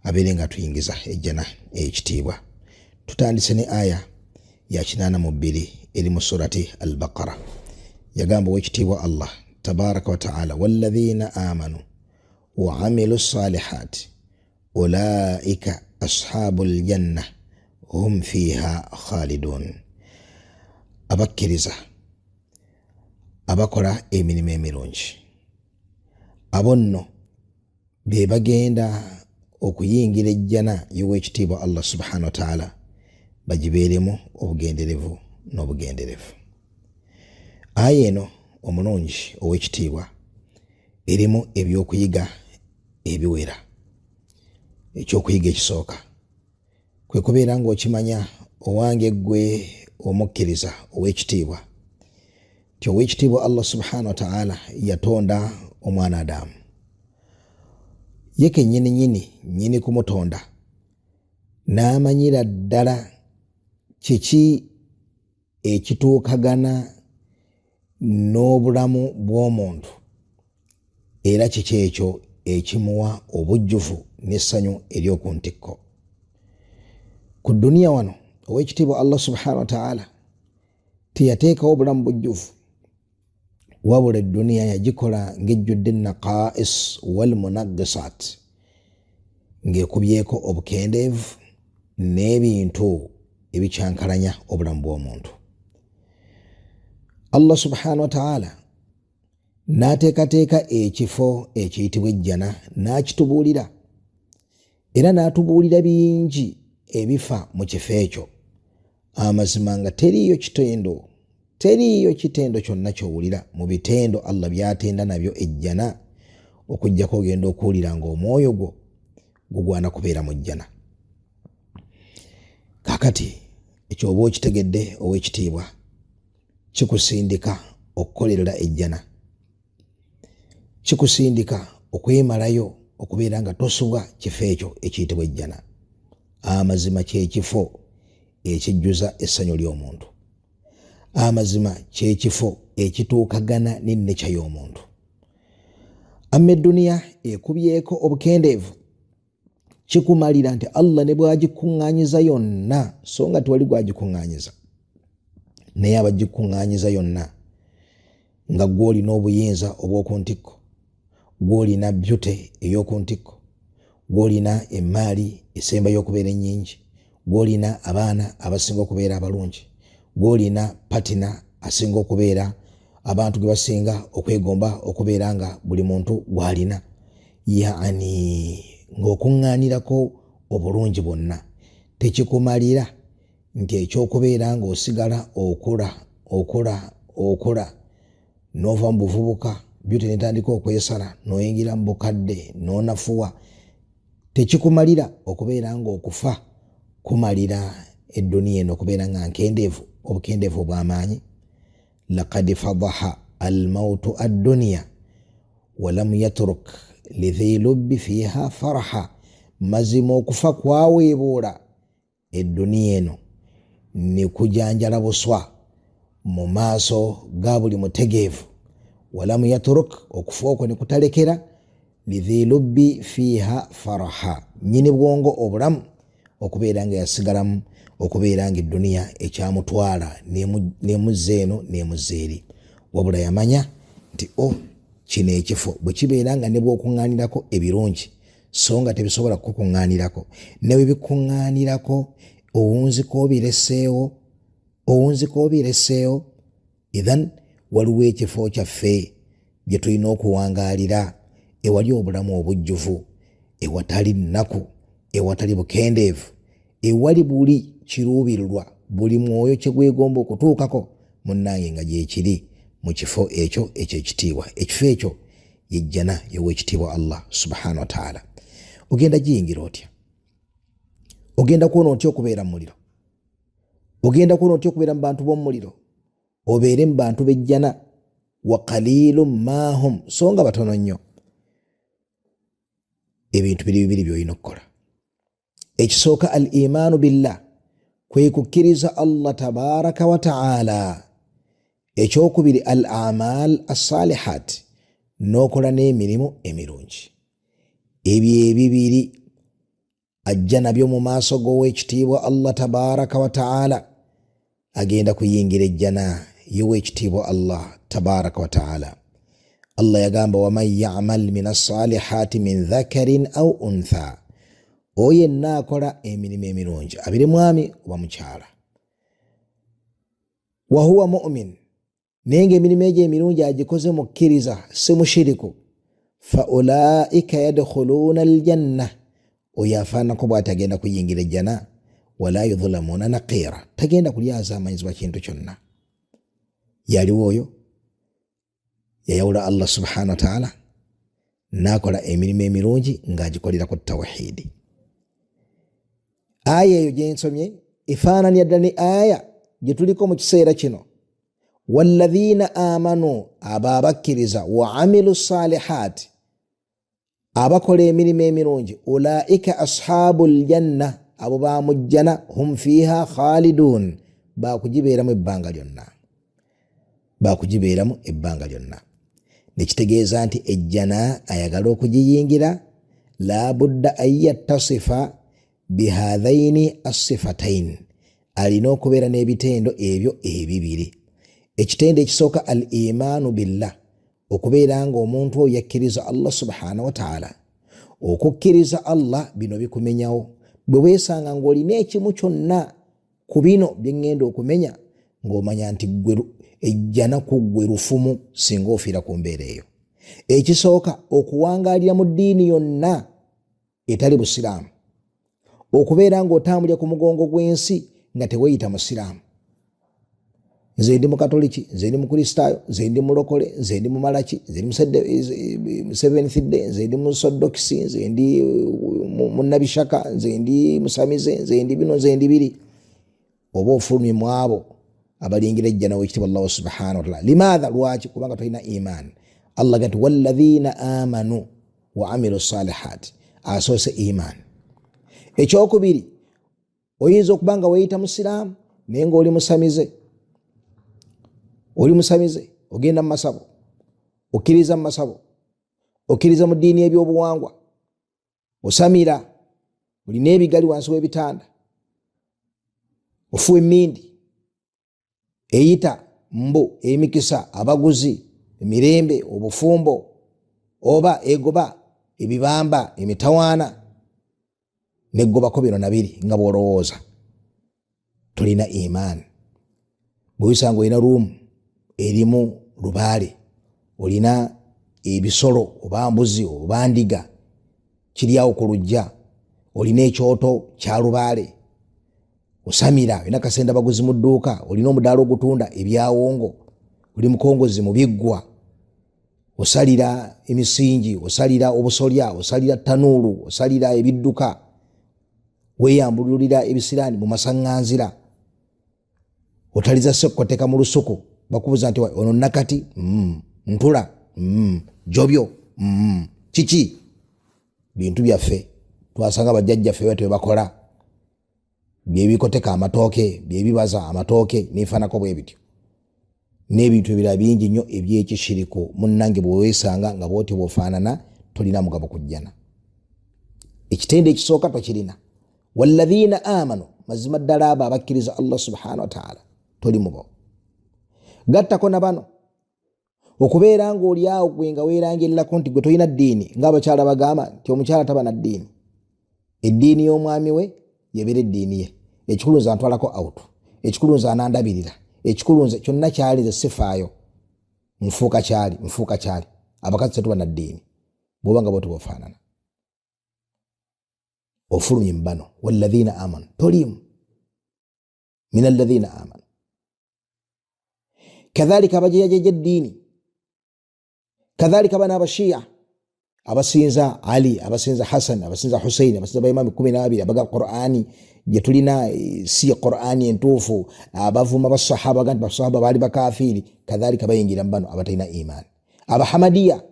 abeere nga tuyingiza ejjana ekitiibwa. Tutandise ne aya ya 82 eri mu surati al-Baqara. Yagamba wekitiibwa Allah tabaraka wa ta'ala, walladhina amanu wa amilu salihati ulaika ashabul janna hum fiha khalidun. Abakkiriza abakola emirimu emirungi, abo nno be bagenda okuyingira ejjana y'owekitiibwa Allah subhanahu wa ta'ala, bagibeeremu obugenderevu n'obugenderevu. Aya eno omulungi owekitiibwa erimu ebyokuyiga ebiwera. Ekyokuyiga ekisooka kwe kubeera ng'okimanya owange gwe omukkiriza owekitiibwa ti owekitiibwa Allah subhanahu wa ta'ala yatonda omwana Adamu. Yeke nyini kumutonda n'amanyira ddala kiki ekituukagana n'obulamu bw'omuntu, era kiki ekyo ekimuwa obujjuvu n'essanyu ery'oku ntikko. Ku duniya wano owekitiibwa Allah subhanahu wa ta'ala teyateekawo obulamu bujjuvu, wabula duniya yagikola ng'ejjudde naqais wal munaggisat, ng'ekubyeko obukendeevu n'ebintu ebikyankalanya obulamu bw'omuntu. Allah subhanahu wa ta'ala n'ateekateeka ekifo ekiyitibwa ejjana n'akitubuulira, era n'atubuulira bingi ebifa mu kifo ekyo. Amazima nga teriiyo kitendo kyonna kyowulira mu bitendo Allah byatenda nabyo ejjana okujjako ogenda okuwulira ng'omwoyo gwo gugwana kubeera mu jjana. Kakati ekyo oba okitegedde owekitiibwa, kikusindika okukolerera ejjana, kikusindika okwemalayo okubeera nga tosubwa kifo ekyo ekiyitibwa ejjana. Amazima kyekifo ekijjuza essanyu ly'omuntu. Amazima kyekifo ekituukagana n'ennecha y'omuntu. Amma edduniya ekubyeko obukendeevu, kikumalira nti Allah ne bw'agikuŋŋaanyiza yonna, so nga tewali gwagikuŋŋaanyiza, naye abagikuŋŋaanyiza yonna nga gw'olina obuyinza obw'oku ntikko, gw'olina byute ey'oku ntikko, gw'olina emaali esembayo okubeera ennyingi, gw'olina abaana abasinga okubeera abalungi, gw'olina patina asinga okubeera abantu ge basinga okwegomba okubeera nga buli muntu gw'alina, yaani ng'okuŋŋaanirako obulungi bwonna. Tekikumalira nti ekyokubeera ng'osigala okula n'ova mu buvubuka, byute netandika okwesala n'oyingira mu bukadde n'onafuwa. Tekikumalira okubeera ng'okufa kumalira edduniya eno okubeera nga nkendeevu, obukendeevu obw'amaanyi. Laqad fadaha almautu adduniya walam yatruk lidhi lubbi fiha faraha. Mazima okufa kwaweebuula edduniya eno ne kujanjala buswa mu maaso ga buli mutegeevu. Walam yatruk, okufa okwo ne kutalekera, lidhi lubbi fiha faraha, nyini bwongo obulamu okubeera nga yasigalamu, okubeera nga edduniya ekyamutwala n'emuzza eno n'emuzza eri. Wabula yamanya nti kino ekifo bwe kibeera nga ne bw'okuŋŋaanirako ebirungi so nga tebisobola kukuŋŋaanirako, ne bwe bikuŋŋaanirako owunziko obireseewo, idhan waliwo ekifo kyaffe gye tulina okuwangaalira, ewali obulamu obujjuvu, ewatali nnaku, ewatali bukendeevu, ewali buli kiruubirirwa, buli mwoyo kye gwegomba okutuukako, munnange nga gyekiri mu kifo ekyo ekyekitiibwa. Ekifo ekyo yejjana y'owekitiibwa Allah subhanahu wa ta'ala. Ogenda giyingira otya? Ogenda kuwona otya okubeera mu muliro? Ogenda kuwona otya okubeera mu bantu b'omu muliro? Obeere mu bantu b'ejjana. Wa qalilum mahum, so nga batono nnyo. Ebintu bibiri by'olina okukola. Ekisooka al-imaanu billah, kwe kukkiriza Allah tabaraka wa ta'ala. Ekyokubiri al-amal as-salihat, n'okola n'emirimu emirungi. Ebyo ebibiri ajja nabyo mu maaso g'owekitiibwa Allah tabaraka wa ta'ala, agenda kuyingira ejjana y'owekitiibwa Allah tabaraka wa ta'ala. Allah yagamba waman ya'mal min as-salihati min dhakarin aw untha, oyo naakola emirimu emirungi abiri mwami oba mukyala, wa huwa mu'min, nenga emirimu egyo emirungi agikoze mukkiriza si mushiriku, fa ulaika yadkhuluna aljanna, oyo afaanako bw'ati agenda kuyingira ejjana, wala yudhlamuna naqira, tagenda kulyaza amanyizibwa kintu kyonna. Yaliwo oyo yayawula Allah subhanahu wa ta'ala nakola emirimu emirungi ng'agikolera ku tawhidi. Aya eyo gye nsomye efaananya ddala ne aya gye tuliko mu kiseera kino, walladhina amanu, abo abakkiriza, wa amilu salihati, abakola emirimu emirungi, ulaika ashabul janna, abo bamujjana, hum fiha khalidun, bakugibeeramu ebbanga lyonna, bakugibeeramu ebbanga lyonna. Nekitegeeza nti ejjana ayagala okugiyingira la budda an yattasifa bihadhaini as-sifatayn, alina okubeera n'ebitendo ebyo ebibiri. Ekitendo ekisooka al imanu billah, okubeera nga omuntu oyo yakkiriza Allah subhanahu wa ta'ala. Okukkiriza Allah bino bikumenyawo, bwe weesanga ng'olina ekimu kyonna ku bino bye ngenda okumenya, ng'omanya nti ejjana ku ggwe lufumu singa ofiira ku mbeera eyo. Ekisooka okuwangaalira mu ddiini yonna etali busiraamu, okubeera ng'otambulira ku mugongo gw'ensi nga teweeyita musiraamu. Nze ndi mukatoliki, nze ndi mukristaayo, nze ndi mulokole, nze ndi mumalaki, nze ndi Seventh Day, nze ndi musodokisi, nze ndi munnabishaka, nze ndi musamize, nze ndi bino, nze ndi biri. Oba ofulumye mu abo abalingira ejjana w'ekitiibwa Allah subhanahu wa ta'ala. Limaadha? Lwaki? Kubanga tolina iman. Allah gati walladhina amanu wa amilu salihati, asoose iman. Ekyokubiri, oyinza okubanga weeyita musiraamu naye ng'oli musamize. Oli musamize, ogenda mu masabo, okkiriza mu masabo, okkiriza mu ddiini ebyobuwangwa, osamira, olina ebigali wansi w'ebitanda, ofuwa emmindi, eyita mbu, emikisa, abaguzi, emirembe, obufumbo, oba egoba ebibamba, emitawaana, neggobako bino nabiri nga bw'olowooza. Tolina iman. Bwe wisanga olina ruumu erimu lubaale, olina ebisolo oba mbuzi oba ndiga kiri awo ku lujja, olina ekyoto kya lubaale, osamira, olina kasenda baguzi mu dduuka, olina omudaala ogutunda ebyawongo, oli mukongozi mu biggwa, osalira emisingi, osalira obusolya, osalira tanuulu, osalira ebidduka, weeyambululira ebisiraani mu masaŋŋanzira, otaliza sekoteka mu lusuku, bakubuza nti ono nakati, ntula, jobyo, kiki? Bintu byaffe twasanga bajjajjaffe bwe bakola, byebikoteka amatooke, byebibaza amatooke nifanako bwe bityo, n'ebintu ebirala bingi nnyo ebyekishiriku. Munnange bwe weesanga nga bw'oti bw'ofaanana, tolina mugabo ku jjana. Ekitendo ekisooka tokirina. Walladhina amanu, mazima ddala abo abakkiriza Allah subhanahu wa ta'ala, toli mubo. Gattako na bano, okubeera ng'oli awo gwe nga weerangirirako nti gwe tolina ddiini, ng'abakyala bagamba nti omukyala taba na ddiini. Eddiini y'omwami we yebeera eddiini ye, ekikulu nze antwalako awutu, ekikulu nze anandabirira, ekikulu nze kyonna kyali nze sifaayo, nfuuka kyali. Abakazi tetuba na ddiini, bw'oba nga bw'oti bw'ofaanana. Ofulumye mu bano, walladhina amanu, toliimu min alladhina amanu. Kadhalika abajejajeja eddiini, kadhalika bana abashiya abasinza Ali, abasinza Hassan, abasinza Hussein, abasinza bayimami 12 abaga Qur'ani gye tulina si Qur'ani entuufu, abavuma basahaba ganti basahaba baali bakafiri, kadhalika bayingira mu bano abatalina iman. Abahamadiya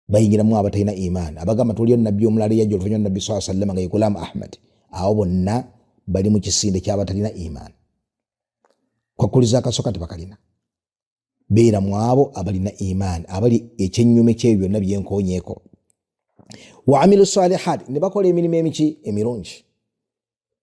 bayingira mu abatalina iman, abagamba tuliyo nabbi omulala yajja oluvannyuma nabbi sallallahu alayhi wasallam nga ye Ghulam Ahmad, abo bonna bali mu kisinde ky'abatalina iman. Kwakuliza akasooka tebakalina. Beera mu abo abalina iman, abali ekyennyume ky'ebyo byonna byenkoonyeeko. wa amilu salihat ne bakola emirimu emirungi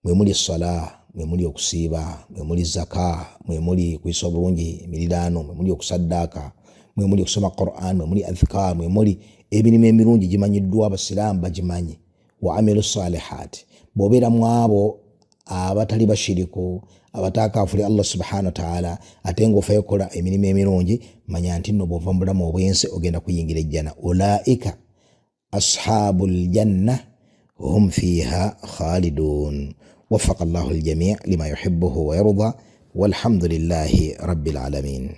mwemuli sala mwemuli okusiiba mwemuli zaka mwemuli kuyisa obulungi emirirano mwemuli okusaddaka mwemuli okusoma Qur'an mwemuli adhkar mwemuli emirimu emirungi gimanyiddwa abasiraamu bagimanyi wa amilu salihat bobera mwabo abatali bashiriku abatakafuli Allah subhanahu wa ta'ala atengo fayokola emirimu emirungi manya nti no bova mu bulamu obwense ogenda kuyingira ejjana ulaika ashabul janna hum fiha khalidun وفق الله الجميع لما يحبه ويرضى والحمد لله رب العالمين.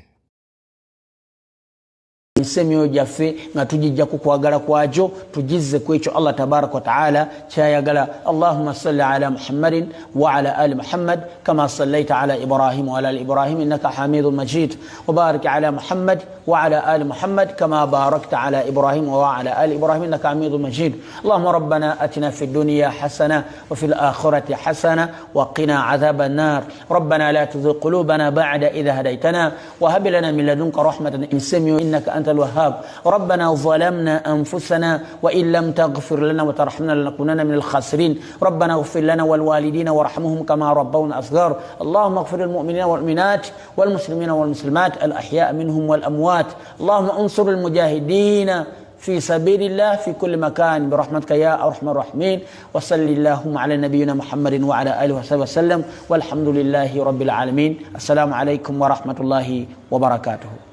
Nsemyo jaffe nga tujijja kukwagala kwajo tujizze kwecho Allah tabarak wa taala chayagala. Allahumma salli ala Muhammadin wa ala ali Muhammad kama sallaita ala Ibrahim wa ala ali Ibrahim innaka Hamidum Majid wa barik ala Muhammad wa ala ali Muhammad kama barakta ala Ibrahim wa ala ali Ibrahim innaka Hamidum Majid. Allahumma rabbana atina fid dunya hasana wa fil akhirati hasana wa qina adhaban nar. Rabbana la tuzigh qulubana ba'da idh hadaytana wa hab lana min ladunka rahmatan innaka anta الوهاب. ربنا ظلمنا أنفسنا وإن لم تغفر لنا وترحمنا لنكونن من الخاسرين. ربنا اغفر لنا والوالدين وارحمهم كما ربونا صغار. اللهم اغفر للمؤمنين والمؤمنات والمسلمين والمسلمات الأحياء منهم والأموات. اللهم انصر المجاهدين في سبيل الله في كل مكان برحمتك يا أرحم الراحمين. وصل اللهم على نبينا محمد وعلى آله وصحبه وسلم والحمد لله رب العالمين. السلام عليكم ورحمة الله وبركاته.